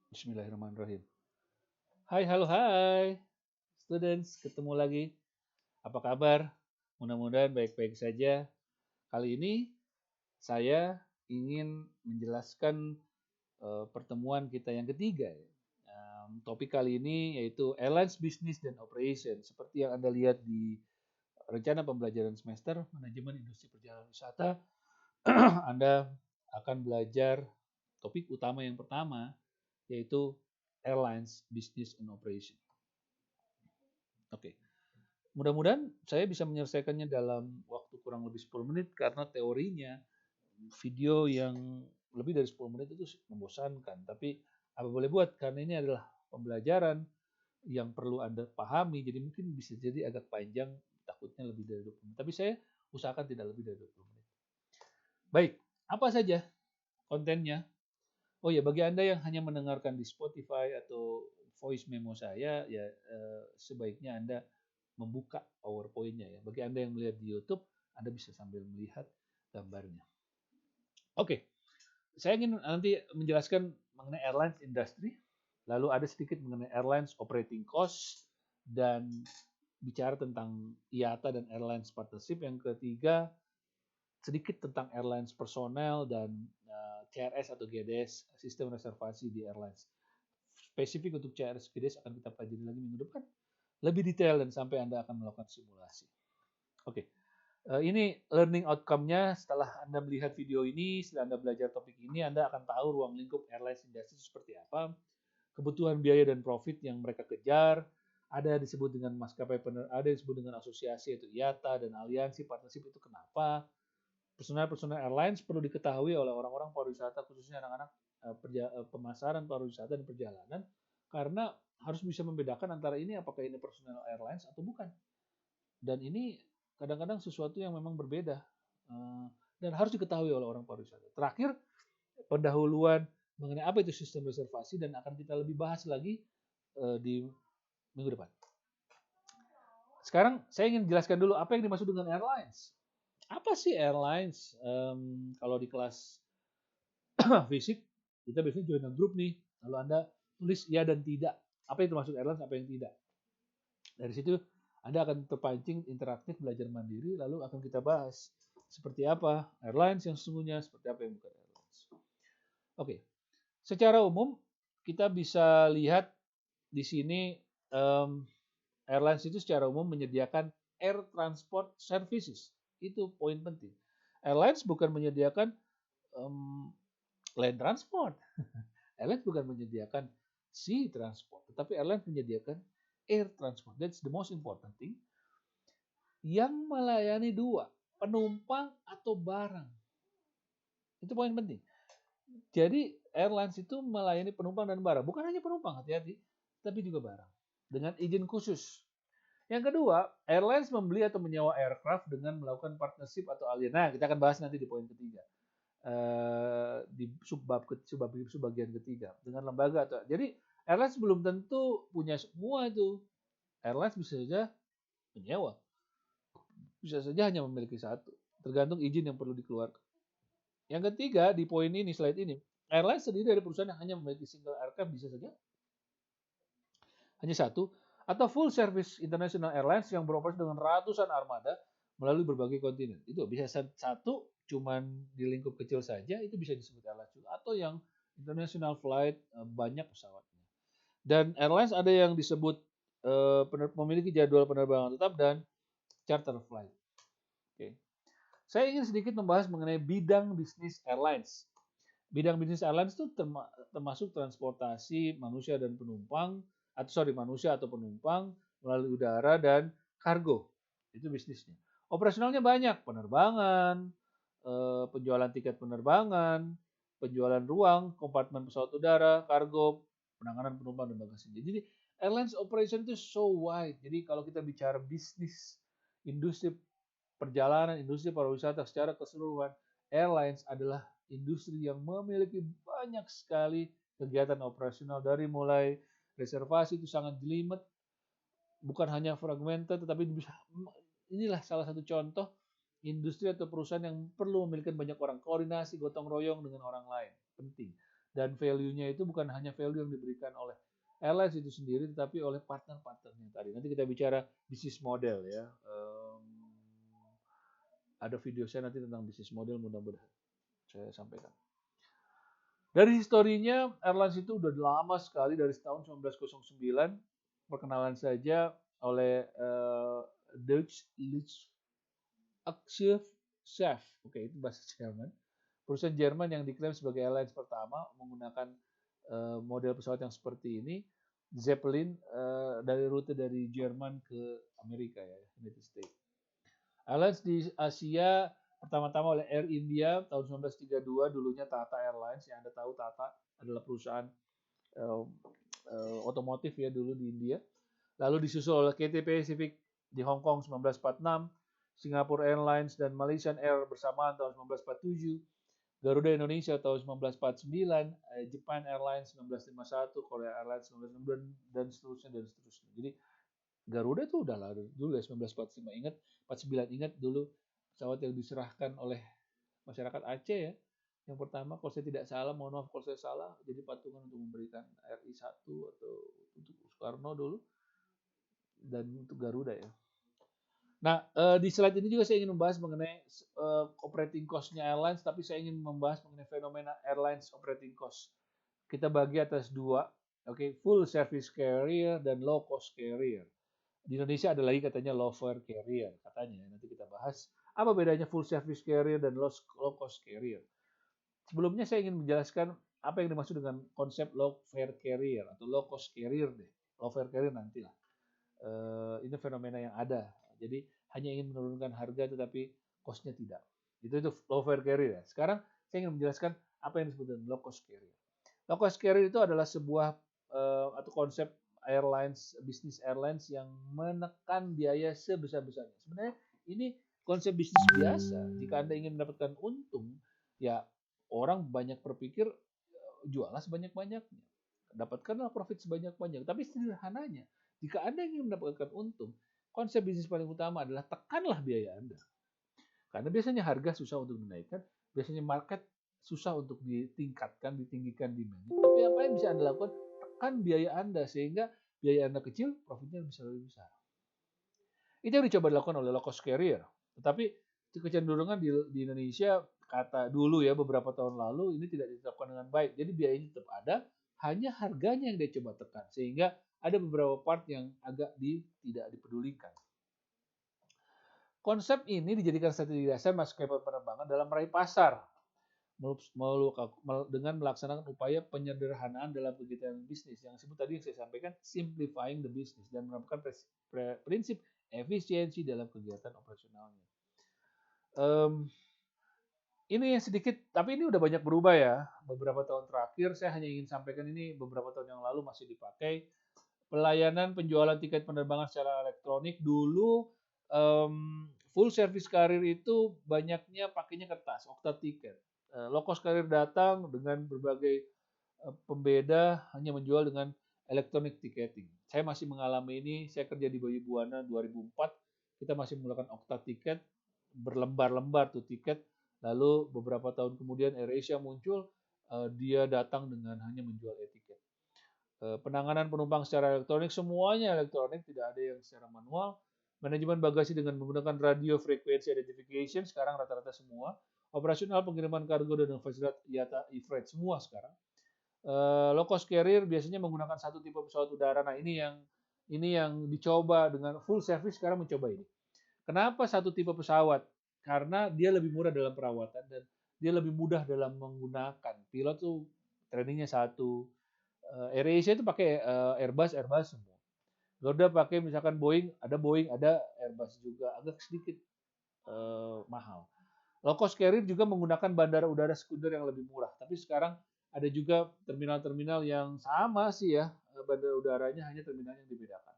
Bismillahirrahmanirrahim. Hai, halo, hai. Students, ketemu lagi. Apa kabar? Mudah-mudahan baik-baik saja. Kali ini saya ingin menjelaskan pertemuan kita yang ketiga. Ya. Topik kali ini yaitu Airlines Business dan Operation. Seperti yang Anda lihat di rencana pembelajaran semester Manajemen Industri Perjalanan Wisata, Anda akan belajar topik utama yang pertama, yaitu Airlines Business and Operation. Oke, mudah-mudahan saya bisa menyelesaikannya dalam waktu kurang lebih 10 menit karena teorinya video yang lebih dari 10 menit itu membosankan. Tapi apa boleh buat karena ini adalah pembelajaran yang perlu Anda pahami, jadi mungkin bisa jadi agak panjang, takutnya lebih dari 20 menit. Tapi saya usahakan tidak lebih dari 20 menit. Baik, apa saja kontennya? Oh ya, bagi Anda yang hanya mendengarkan di Spotify atau voice memo saya, ya sebaiknya Anda membuka PowerPoint-nya ya. Bagi Anda yang melihat di YouTube, Anda bisa sambil melihat gambarnya. Oke, saya ingin nanti menjelaskan mengenai airlines industry, lalu ada sedikit mengenai airlines operating cost, dan bicara tentang IATA dan airlines partnership. Yang ketiga, sedikit tentang airlines personel dan CRS atau GDS, sistem reservasi di airlines. Spesifik untuk CRS GDS akan kita pelajari lagi minggu depan. Lebih detail dan sampai Anda akan melakukan simulasi. Oke, ini learning outcome-nya setelah Anda melihat video ini, setelah Anda belajar topik ini, Anda akan tahu ruang lingkup airlines industry seperti apa, kebutuhan biaya dan profit yang mereka kejar, ada disebut dengan maskapai ada disebut dengan asosiasi yaitu IATA dan aliansi partnership itu kenapa, personal airlines perlu diketahui oleh orang-orang pariwisata khususnya anak-anak pemasaran pariwisata dan perjalanan karena harus bisa membedakan antara ini apakah ini personal airlines atau bukan. Dan ini kadang-kadang sesuatu yang memang berbeda dan harus diketahui oleh orang pariwisata. Terakhir, pendahuluan mengenai apa itu sistem reservasi dan akan kita lebih bahas lagi di minggu depan. Sekarang saya ingin jelaskan dulu apa yang dimaksud dengan airlines. Apa sih airlines? Kalau di kelas fisik, kita biasanya join a group nih. Lalu Anda tulis ya dan tidak. Apa yang termasuk airlines, apa yang tidak. Dari situ Anda akan terpancing interaktif belajar mandiri, lalu akan kita bahas seperti apa airlines yang sesungguhnya, seperti apa yang bukan airlines. Oke, secara umum kita bisa lihat di sini airlines itu secara umum menyediakan air transport services. Itu poin penting. Airlines bukan menyediakan land transport. Airlines bukan menyediakan sea transport, tetapi airlines menyediakan air transport. That's the most important thing. Yang melayani dua, penumpang atau barang. Itu poin penting. Jadi airlines itu melayani penumpang dan barang. Bukan hanya penumpang, hati-hati, tapi juga barang. Dengan izin khusus. Yang kedua, airlines membeli atau menyewa aircraft dengan melakukan partnership atau alien. Nah, kita akan bahas nanti di poin ketiga. Di subbagian ketiga dengan lembaga atau jadi airlines belum tentu punya semua itu. Airlines bisa saja menyewa, bisa saja hanya memiliki satu, tergantung izin yang perlu dikeluarkan. Yang ketiga di poin ini, slide ini, airlines terdiri dari perusahaan yang hanya memiliki single aircraft, bisa saja hanya satu, atau full service international airlines yang beroperasi dengan ratusan armada melalui berbagai kontinen. Itu bisa satu cuman di lingkup kecil saja, itu bisa disebut airlines juga. Atau yang international flight, banyak pesawatnya. Dan airlines ada yang disebut memiliki jadwal penerbangan tetap dan charter flight. Oke. Saya ingin sedikit membahas mengenai bidang bisnis airlines. Bidang bisnis airlines itu termasuk transportasi manusia dan penumpang, manusia atau penumpang melalui udara dan kargo. Itu bisnisnya. Operasionalnya banyak, penerbangan, penjualan tiket penerbangan, penjualan ruang, kompartemen pesawat udara, kargo, penanganan penumpang dan bagasi. Jadi airlines operation itu so wide. Jadi kalau kita bicara bisnis, industri perjalanan, industri pariwisata secara keseluruhan, airlines adalah industri yang memiliki banyak sekali kegiatan operasional dari mulai reservasi itu sangat jelimet, bukan hanya fragmented, tetapi bisa inilah salah satu contoh industri atau perusahaan yang perlu memiliki banyak orang, koordinasi gotong royong dengan orang lain penting. Dan value-nya itu bukan hanya value yang diberikan oleh airlines itu sendiri, tetapi oleh partner-partnernya tadi. Nanti kita bicara bisnis model ya. Ada video saya nanti tentang bisnis model, mudah-mudahan saya sampaikan. Dari historinya, airlines itu udah lama sekali, dari tahun 1909, perkenalan saja oleh Deutsche Lufthansa. Oke, itu bahasa Jerman. Perusahaan Jerman yang diklaim sebagai airlines pertama menggunakan model pesawat yang seperti ini, Zeppelin, dari rute dari Jerman ke Amerika ya, United States. Airlines di Asia pertama-tama oleh Air India tahun 1932, dulunya Tata Airlines. Yang Anda tahu Tata adalah perusahaan otomotif ya dulu di India. Lalu disusul oleh KT Pacific di Hong Kong 1946, Singapore Airlines dan Malaysian Air bersamaan tahun 1947, Garuda Indonesia tahun 1949, Japan Airlines 1951, Korea Airlines 1962, dan seterusnya dan seterusnya. Jadi Garuda tuh udah lah dulu ya 1945, ingat 49, ingat dulu pesawat yang diserahkan oleh masyarakat Aceh ya. Yang pertama, kalau saya tidak salah, mohon maaf kalau saya salah, jadi patungan untuk memberikan RI 1 atau untuk Soekarno dulu dan untuk Garuda ya. Nah, di slide ini juga saya ingin membahas mengenai operating cost-nya airlines, tapi saya ingin membahas mengenai fenomena airlines operating cost. Kita bagi atas dua, oke, full service carrier dan low cost carrier. Di Indonesia ada lagi katanya low fare carrier, katanya. Nanti kita bahas apa bedanya full service carrier dan low cost carrier. Sebelumnya saya ingin menjelaskan apa yang dimaksud dengan konsep low fare carrier atau low cost carrier deh. Low fare carrier nantilah. Ini fenomena yang ada. Jadi hanya ingin menurunkan harga tetapi cost-nya tidak. Itu low fare carrier ya. Sekarang saya ingin menjelaskan apa yang disebut dengan low cost carrier. Low cost carrier itu adalah sebuah atau konsep airlines, bisnis airlines yang menekan biaya sebesar-besarnya. Sebenarnya ini konsep bisnis biasa. Jika Anda ingin mendapatkan untung, ya orang banyak berpikir jualah sebanyak-banyaknya. Dapatkanlah profit sebanyak-banyak. Tapi sederhananya, jika Anda ingin mendapatkan untung, konsep bisnis paling utama adalah tekanlah biaya Anda. Karena biasanya harga susah untuk dinaikkan, biasanya market susah untuk ditingkatkan, ditinggikan demand. Tapi apa yang bisa Anda lakukan? Tekan biaya Anda sehingga biaya Anda kecil, profitnya bisa lebih besar. Itu yang dicoba dilakukan oleh low cost carrier. Tetapi kecenderungan di Indonesia kata dulu ya beberapa tahun lalu ini tidak diterapkan dengan baik. Jadi biayanya tetap ada, hanya harganya yang dia coba tekan sehingga ada beberapa part yang agak tidak dipedulikan. Konsep ini dijadikan strategi dasar maskapai penerbangan dalam meraih pasar dengan melaksanakan upaya penyederhanaan dalam kegiatan bisnis yang disebut tadi yang saya sampaikan simplifying the business dan menerapkan prinsip efisiensi dalam kegiatan operasionalnya. Ini sedikit, tapi ini udah banyak berubah ya. Beberapa tahun terakhir saya hanya ingin sampaikan ini beberapa tahun yang lalu masih dipakai. Pelayanan penjualan tiket penerbangan secara elektronik dulu full service carrier itu banyaknya pakainya kertas, Okta Tiket. Low cost carrier datang dengan berbagai pembeda hanya menjual dengan electronic ticketing. Saya masih mengalami ini, saya kerja di Bayu Buana 2004, kita masih menggunakan Okta Tiket, berlembar-lembar tuh tiket, lalu beberapa tahun kemudian AirAsia muncul, dia datang dengan hanya menjual e-tiket. Penanganan penumpang secara elektronik, semuanya elektronik, tidak ada yang secara manual. Manajemen bagasi dengan menggunakan radio frequency identification, sekarang rata-rata semua. Operasional pengiriman kargo dan fasilitas IATA e-freight, semua sekarang. Low cost carrier biasanya menggunakan satu tipe pesawat udara. Nah ini yang dicoba dengan full service sekarang mencoba ini. Kenapa satu tipe pesawat? Karena dia lebih murah dalam perawatan dan dia lebih mudah dalam menggunakan. Pilot tuh trainingnya satu. AirAsia itu pakai Airbus semua. Garuda pakai misalkan Boeing, ada Airbus juga, agak sedikit mahal. Low cost carrier juga menggunakan bandara udara sekunder yang lebih murah. Tapi sekarang ada juga terminal-terminal yang sama sih ya, bandara udaranya hanya terminal yang dibedakan.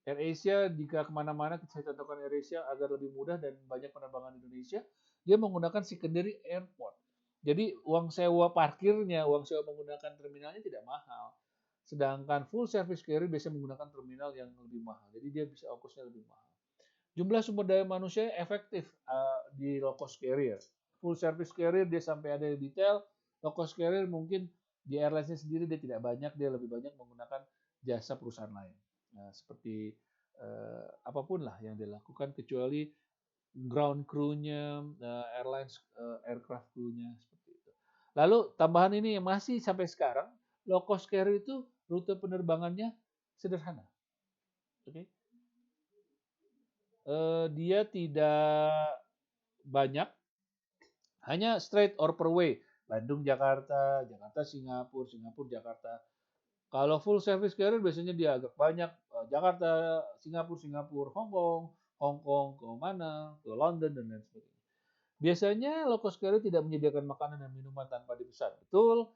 AirAsia jika kemana-mana, saya contohkan AirAsia agar lebih mudah dan banyak penerbangan Indonesia, dia menggunakan secondary airport. Jadi uang sewa parkirnya, uang sewa menggunakan terminalnya tidak mahal. Sedangkan full service carrier biasanya menggunakan terminal yang lebih mahal. Jadi dia bisa ongkosnya lebih mahal. Jumlah sumber daya manusia efektif di low cost carrier. Full service carrier dia sampai ada detail, low cost carrier mungkin Di airlines-nya sendiri dia tidak banyak, dia lebih banyak menggunakan jasa perusahaan lain. Nah, seperti apapun lah yang dilakukan kecuali ground crew-nya, airlines, aircraft crew-nya seperti itu. Lalu tambahan ini yang masih sampai sekarang, low cost carrier itu rute penerbangannya sederhana. Oke. Dia tidak banyak, hanya straight or per way. Bandung Jakarta, Jakarta Singapura, Singapura Jakarta. Kalau full service carrier biasanya dia agak banyak, Jakarta, Singapura, Singapura, Hong Kong, Hong Kong ke mana, ke London dan lain sebagainya. Biasanya low cost carrier tidak menyediakan makanan dan minuman tanpa dipesan. Betul,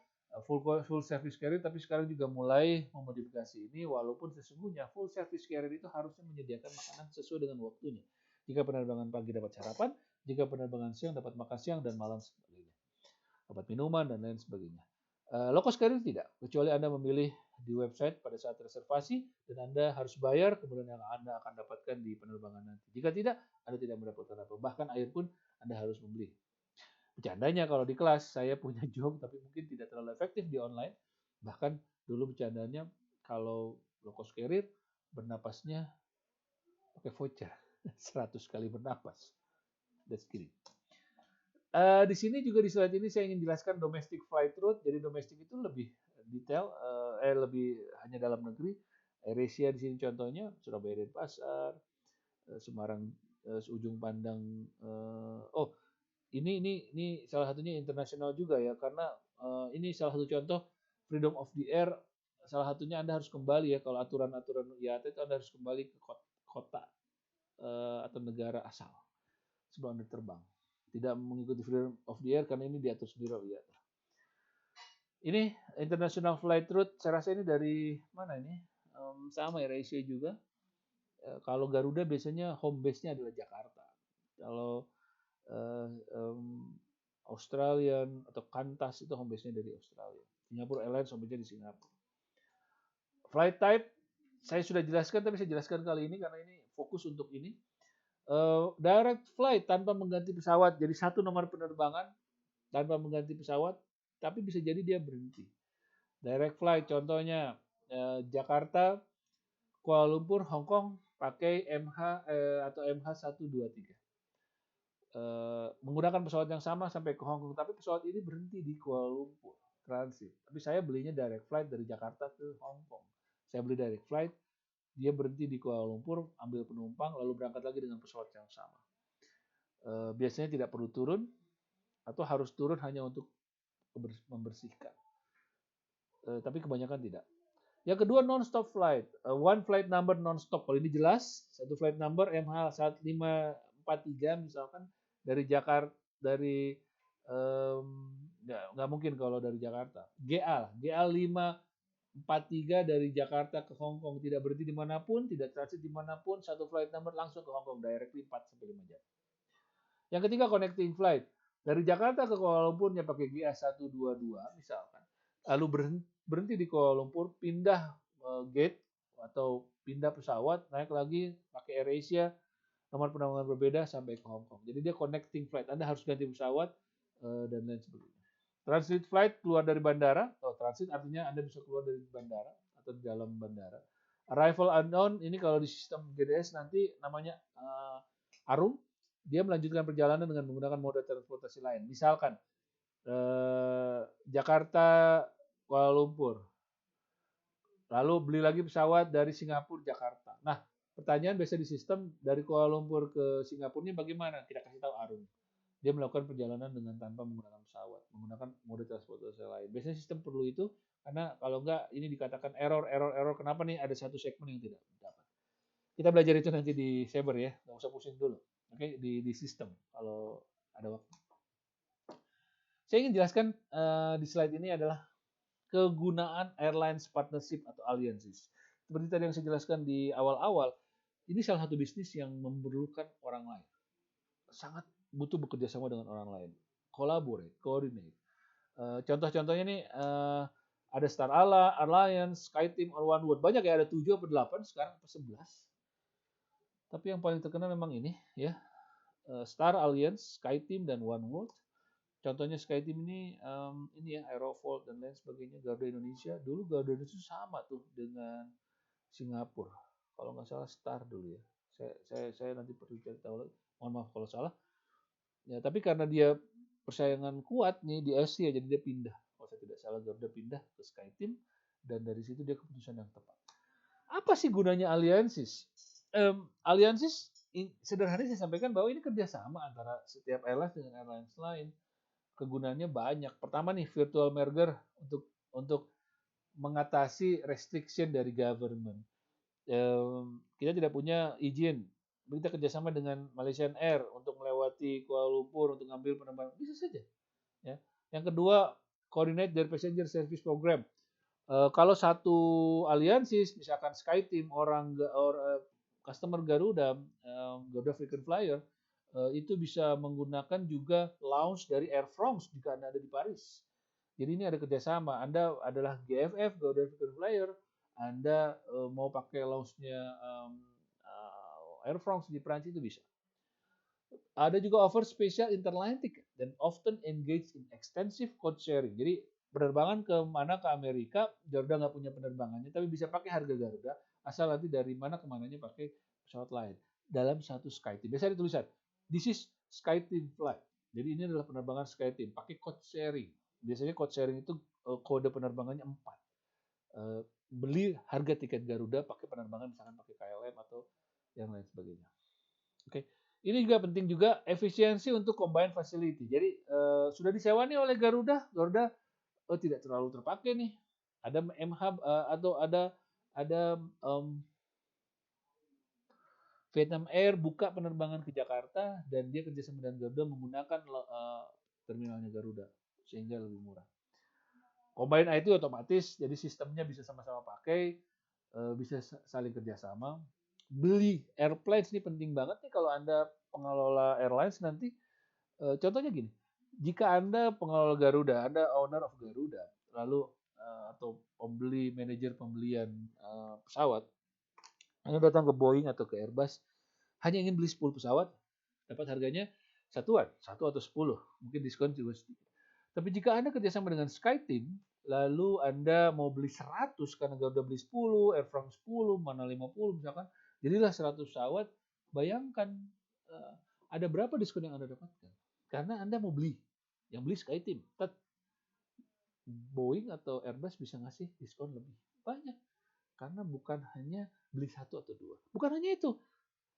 full service carrier, tapi sekarang juga mulai memodifikasi ini, walaupun sesungguhnya full service carrier itu harusnya menyediakan makanan sesuai dengan waktunya. Jika penerbangan pagi dapat sarapan, jika penerbangan siang dapat makan siang dan malam sebagainya, dapat minuman dan lain sebagainya. Low cost carrier tidak, kecuali Anda memilih di website pada saat reservasi dan Anda harus bayar, kemudian yang Anda akan dapatkan di penerbangan nanti. Jika tidak, Anda tidak mendapatkan apa. Bahkan air pun Anda harus membeli. Bercandanya kalau di kelas, saya punya job tapi mungkin tidak terlalu efektif di online. Bahkan dulu bercandanya kalau low cost carrier bernapasnya pakai voucher 100 kali bernapas. That's kidding. Di sini juga di slide ini saya ingin jelaskan domestic flight route. Jadi domestic itu lebih detail, lebih hanya dalam negeri. AirAsia di sini contohnya Surabaya Denpasar, Semarang, ujung pandang. Oh, ini salah satunya internasional juga ya, karena ini salah satu contoh freedom of the air. Salah satunya Anda harus kembali ya, kalau aturan-aturan IATA itu Anda harus kembali ke kota atau negara asal sebelum Anda terbang. Tidak mengikuti freedom of the air karena ini diatur sendiri oleh IATA. Ini international flight route, saya rasa ini dari mana ini? Sama AirAsia juga. Kalau Garuda biasanya home base-nya adalah Jakarta. Kalau Australian atau Qantas itu home base-nya dari Australia. Singapore Airlines home base-nya di Singapura. Flight type saya sudah jelaskan, tapi saya jelaskan kali ini karena ini fokus untuk ini. Direct flight tanpa mengganti pesawat, jadi satu nomor penerbangan tanpa mengganti pesawat, tapi bisa jadi dia berhenti. Direct flight contohnya Jakarta, Kuala Lumpur, Hong Kong pakai MH atau MH123. Menggunakan pesawat yang sama sampai ke Hong Kong, tapi pesawat ini berhenti di Kuala Lumpur transit. Tapi saya belinya direct flight dari Jakarta ke Hong Kong. Saya beli direct flight, dia berhenti di Kuala Lumpur, ambil penumpang, lalu berangkat lagi dengan pesawat yang sama. Biasanya tidak perlu turun, atau harus turun hanya untuk membersihkan. Tapi kebanyakan tidak. Yang kedua non-stop flight, one flight number non-stop. Kalau ini jelas, satu flight number MH1543 misalkan dari Jakarta, dari nggak mungkin kalau dari Jakarta. GA 543 dari Jakarta ke Hong Kong, tidak berhenti dimanapun, tidak transit dimanapun, satu flight number langsung ke Hong Kong directly 4-5 jam. Yang ketiga connecting flight, dari Jakarta ke Kuala Lumpur nya pakai GA122 misalkan, lalu berhenti di Kuala Lumpur, pindah gate atau pindah pesawat, naik lagi pakai AirAsia, nomor penerbangan berbeda sampai ke Hong Kong. Jadi dia connecting flight, Anda harus ganti pesawat dan lain sebagainya. Transit flight keluar dari bandara, transit artinya Anda bisa keluar dari bandara atau di dalam bandara. Arrival unknown, ini kalau di sistem GDS nanti namanya ARUM, dia melanjutkan perjalanan dengan menggunakan moda transportasi lain. Misalkan Jakarta, Kuala Lumpur, lalu beli lagi pesawat dari Singapura, Jakarta. Nah, pertanyaan biasa di sistem dari Kuala Lumpur ke Singapura ini bagaimana? Kita kasih tahu ARUM. Dia melakukan perjalanan dengan tanpa menggunakan pesawat, menggunakan moda transportasi lain. Biasanya sistem perlu itu, karena kalau enggak ini dikatakan error. Kenapa nih ada satu segmen yang tidak dapat? Kita belajar itu nanti di Saber ya, nggak usah pusing dulu. Oke, di sistem kalau ada waktu. Saya ingin jelaskan di slide ini adalah kegunaan airlines partnership atau alliances. Seperti tadi yang saya jelaskan di awal-awal, ini salah satu bisnis yang memerlukan orang lain. Sangat butuh bekerja sama dengan orang lain. Collaborate, coordinate. Contoh-contohnya nih, ada Star Alliance, SkyTeam, or OneWorld. Banyak ya, ada 7 atau 8, sekarang 11. Tapi yang paling terkenal memang ini ya, Star Alliance, SkyTeam, dan OneWorld. Contohnya SkyTeam ini ya Aerofold dan lain sebagainya. Garuda Indonesia dulu Garuda Indonesia sama tuh dengan Singapura. Kalau nggak salah Star dulu ya. Saya nanti perlu cari tahu lagi. Mohon maaf kalau salah. Ya, tapi karena dia persaingan kuat nih di Asia, jadi dia pindah. Kalau saya tidak salah Garuda pindah ke SkyTeam dan dari situ dia keputusan yang tepat. Apa sih gunanya Alliansis? Alliansis sederhananya saya sampaikan bahwa ini kerjasama antara setiap airlines dengan airlines lain. Kegunaannya banyak. Pertama nih virtual merger untuk mengatasi restriction dari government. Kita tidak punya izin. Kita kerjasama dengan Malaysian Air untuk melewati Kuala Lumpur untuk mengambil penerbangan. Bisa saja. Ya. Yang kedua, coordinate their passenger service program. Kalau satu aliansi, misalkan SkyTeam, customer Garuda, Garuda Frequent Flyer, itu bisa menggunakan juga lounge dari Air France jika Anda ada di Paris. Jadi ini ada kerjasama. Anda adalah GFF, Garuda Frequent Flyer, Anda mau pakai lounge-nya Air France di Prancis itu bisa. Ada juga offer spesial interline ticket dan often engage in extensive code sharing. Jadi penerbangan ke mana ke Amerika, Garuda nggak punya penerbangannya, tapi bisa pakai harga Garuda, asal nanti dari mana ke mananya pakai pesawat lain. Dalam satu SkyTeam. Biasanya ditulisan, this is SkyTeam flight. Jadi ini adalah penerbangan SkyTeam, pakai code sharing. Biasanya code sharing itu kode penerbangannya 4. Beli harga tiket Garuda pakai penerbangan misalkan pakai KLM atau yang lain sebagainya. Oke. Ini juga penting juga efisiensi untuk combined facility. Jadi sudah disewa nih oleh Garuda tidak terlalu terpakai nih. Ada MHub atau ada Vietnam Air buka penerbangan ke Jakarta dan dia kerjasama dengan Garuda menggunakan terminalnya Garuda sehingga lebih murah. Combined IT otomatis, jadi sistemnya bisa sama-sama pakai, bisa saling kerjasama. Beli airplanes ini penting banget nih kalau Anda pengelola airlines nanti. Contohnya gini, jika Anda pengelola Garuda, Anda owner of Garuda, lalu atau manajer pembelian pesawat, Anda datang ke Boeing atau ke Airbus, hanya ingin beli 10 pesawat, dapat harganya satu atau 10, mungkin diskon juga sedikit. Tapi jika Anda kerjasama dengan SkyTeam, lalu Anda mau beli 100 karena Garuda beli 10, Air France 10, mana 50 misalkan, jadilah 100 pesawat, bayangkan ada berapa diskon yang Anda dapatkan. Karena Anda mau beli, yang beli SkyTeam. Boeing atau Airbus bisa ngasih diskon lebih banyak. Karena bukan hanya beli 1 atau 2. Bukan hanya itu,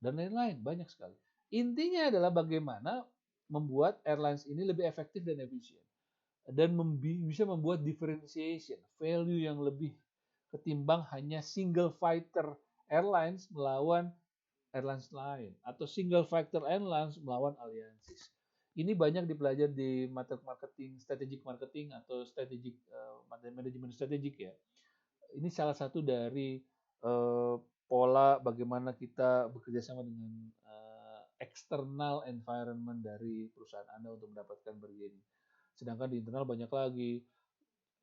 dan lain-lain, banyak sekali. Intinya adalah bagaimana membuat airlines ini lebih efektif dan efisien. Dan bisa membuat differentiation, value yang lebih ketimbang hanya single fighter airlines melawan airlines lain atau single fighter airlines melawan alliances. Ini banyak dipelajari di marketing, strategic marketing atau strategic manajemen strategik ya. Ini salah satu dari pola bagaimana kita bekerja sama dengan external environment dari perusahaan Anda untuk mendapatkan bargaining. Sedangkan di internal banyak lagi.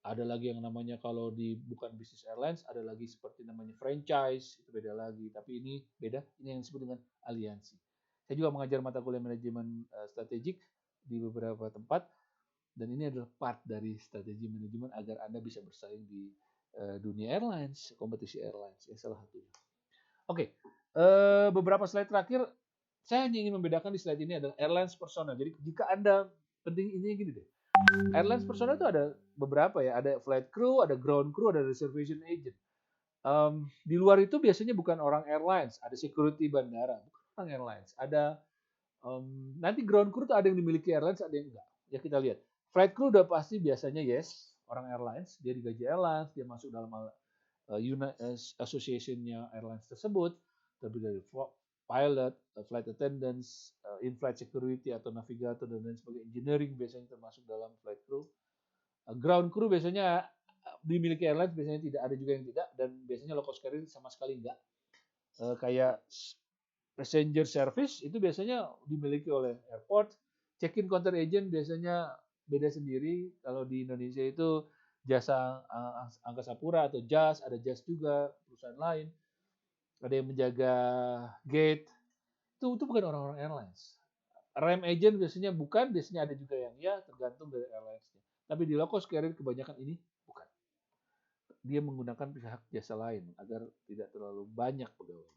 Ada lagi yang namanya kalau di bukan bisnis airlines, ada lagi seperti namanya franchise, itu beda lagi. Tapi ini beda, ini yang disebut dengan aliansi. Saya juga mengajar mata kuliah manajemen strategik di beberapa tempat, dan ini adalah part dari strategi manajemen agar Anda bisa bersaing di dunia airlines, kompetisi airlines, ya salah satunya. Oke, beberapa slide terakhir, saya hanya ingin membedakan di slide ini adalah airlines personal. Jadi jika Anda, penting ini gini deh, airlines personal itu ada beberapa ya, ada flight crew, ada ground crew, ada reservation agent. Di luar itu biasanya bukan orang airlines, ada security bandara, bukan orang airlines. Ada nanti ground crew itu ada yang dimiliki airlines, ada yang enggak. Ya kita lihat. Flight crew udah pasti biasanya yes, orang airlines, dia digaji airlines, dia masuk dalam association-nya airlines tersebut, terdiri dari pilot, flight attendants, in-flight security atau navigator dan lain sebagainya, engineering biasanya termasuk dalam flight crew. Ground crew biasanya dimiliki airlines, biasanya tidak, ada juga yang tidak, dan biasanya low cost carrier sama sekali enggak. Kayak passenger service itu biasanya dimiliki oleh airport. Check-in counter agent biasanya beda sendiri. Kalau di Indonesia itu jasa Angkasa Pura atau JAS, ada JAS juga, perusahaan lain. Ada yang menjaga gate. Itu bukan orang-orang airlines. rem agent biasanya bukan, biasanya ada juga yang ya, tergantung dari airlines-nya. Tapi di low cost carrier kebanyakan ini bukan. Dia menggunakan pihak jasa lain agar tidak terlalu banyak pegawai.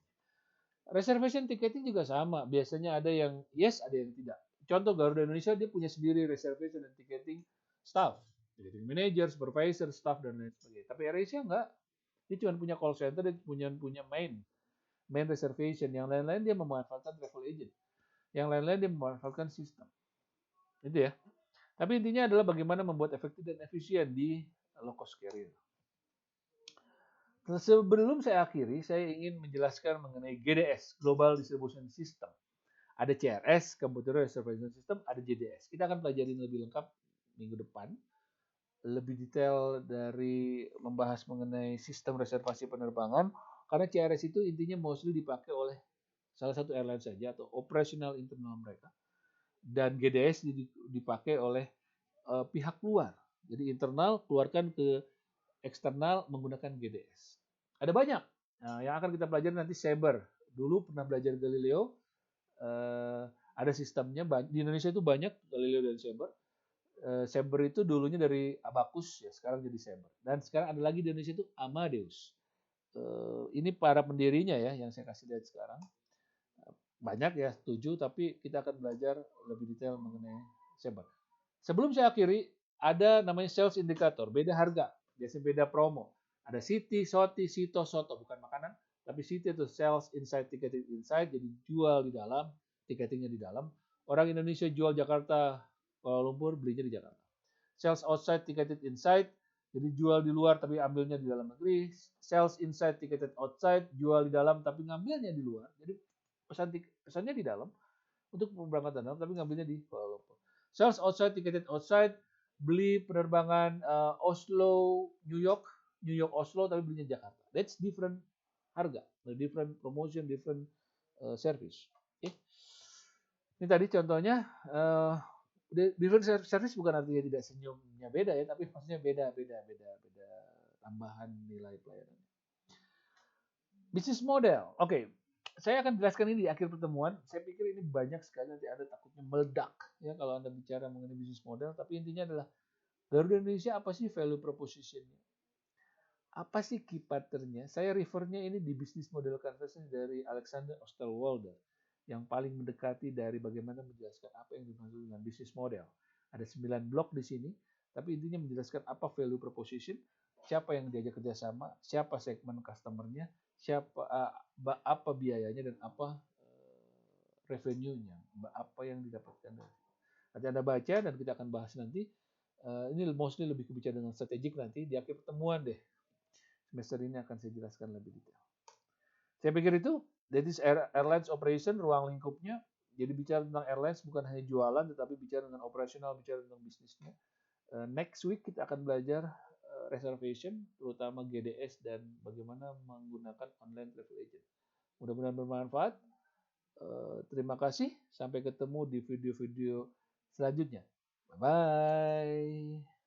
Reservation ticketing juga sama. Biasanya ada yang yes, ada yang tidak. Contoh Garuda Indonesia dia punya sendiri reservation dan ticketing staff, ticketing manager, supervisor, staff dan lain sebagainya. Tapi AirAsia enggak. Dia cuma punya call center, dia punya main reservation. Yang lain-lain dia memanfaatkan travel agent. Yang lain-lain dia memanfaatkan sistem. Itu ya. Tapi intinya adalah bagaimana membuat efektif dan efisien di low cost carrier. Sebelum saya akhiri, saya ingin menjelaskan mengenai GDS, Global Distribution System. Ada CRS, Computer Reservation System, ada JDS. Kita akan pelajarin lebih lengkap minggu depan. Lebih detail dari membahas mengenai sistem reservasi penerbangan. Karena CRS itu intinya mostly dipakai oleh salah satu airline saja atau operational internal mereka. Dan GDS dipakai oleh pihak luar. Jadi internal keluarkan ke eksternal menggunakan GDS. Ada banyak. Nah, yang akan kita pelajari nanti Sabre. Dulu pernah belajar Galileo. Ada sistemnya. Di Indonesia itu banyak Galileo dan Sabre. Sabre itu dulunya dari Abacus, ya sekarang jadi Sabre. Dan sekarang ada lagi di Indonesia itu Amadeus. Ini para pendirinya ya yang saya kasih lihat sekarang. Banyak ya, 7, tapi kita akan belajar lebih detail mengenai Sabre. Sebelum saya akhiri, ada namanya sales indicator, beda harga, biasanya beda promo. Ada City, Soti, Sito, Soto, bukan makanan, tapi City itu sales inside, ticketing inside, jadi jual di dalam, ticketingnya di dalam. Orang Indonesia jual Jakarta, Kuala Lumpur, belinya di Jakarta. Sales outside, ticketed inside, jadi jual di luar tapi ambilnya di dalam negeri. Sales inside, ticketed outside, jual di dalam tapi ngambilnya di luar. Jadi pesannya di dalam untuk pemberangkatan dalam tapi ngambilnya di Kuala Lumpur. Sales outside, ticketed outside, beli penerbangan Oslo, New York Oslo tapi belinya Jakarta. That's different harga, different promotion, different service. Okay. Ini tadi contohnya different service bukan artinya tidak senyumnya beda ya, tapi maksudnya beda tambahan nilai pelayanan. Business model. Oke. Saya akan jelaskan ini di akhir pertemuan. Saya pikir ini banyak sekali nanti ada takutnya meledak ya kalau Anda bicara mengenai business model, tapi intinya adalah Garuda Indonesia apa sih value proposition-nya? Apa sih key pattern-nya? Saya refernya ini di business model conversion dari Alexander Osterwalder yang paling mendekati dari bagaimana menjelaskan apa yang dimaksud dengan business model. Ada 9 blok di sini, tapi intinya menjelaskan apa value proposition, siapa yang diajak kerjasama, siapa segmen customer-nya, siapa apa biayanya dan apa revenue-nya, apa yang didapatkan. Nanti Anda baca dan kita akan bahas nanti. Ini mostly lebih kebicara dengan strategik nanti di akhir pertemuan deh. Semester ini akan saya jelaskan lebih detail. Saya pikir itu, that is airlines operation, ruang lingkupnya. Jadi bicara tentang airlines bukan hanya jualan, tetapi bicara tentang operasional, bicara tentang bisnisnya. Next week kita akan belajar reservation, terutama GDS dan bagaimana menggunakan online travel agent. Mudah-mudahan bermanfaat. Terima kasih. Sampai ketemu di video-video selanjutnya. Bye-bye.